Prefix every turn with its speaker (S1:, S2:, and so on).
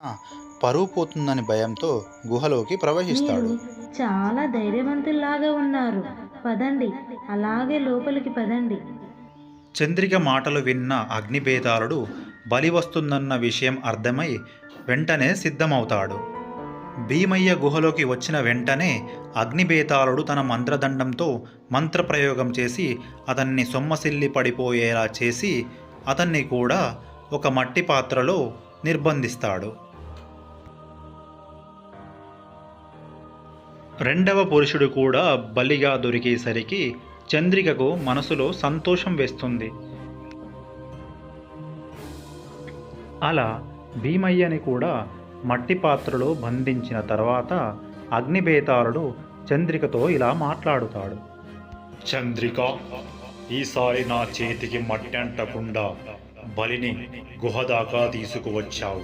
S1: ఆ! పరువు పోతుందని భయంతో గుహలోకి
S2: మీరు
S1: ప్రవహిస్తాడు.
S2: చాలా ధైర్యవంతుల్లాగా ఉన్నారు. పదండి, అలాగే లోపలికి పదండి.
S1: చంద్రిక మాటలు విన్న అగ్నిబేతాళుడు బలి వస్తుందన్న విషయం అర్థమై వెంటనే సిద్ధమవుతాడు. భీమయ్య గుహలోకి వచ్చిన వెంటనే అగ్నిబేతాళుడు తన మంత్రదండంతో మంత్రప్రయోగం చేసి అతన్ని సొమ్మసిల్లి పడిపోయేలా చేసి అతన్ని కూడా ఒక మట్టి పాత్రలో నిర్బంధిస్తాడు. రెండవ పురుషుడు కూడా బలిగా దొరికేసరికి చంద్రికకు మనసులో సంతోషం వేస్తుంది. అలా భీమయ్యని కూడా మట్టి పాత్రలో బంధించిన తర్వాత అగ్నిబేతాళుడు చంద్రికతో ఇలా మాట్లాడుతాడు. చంద్రిక, ఈసారి నా చేతికి మట్టి అంటకుండా బలిని గుహ దాకా తీసుకువచ్చావు.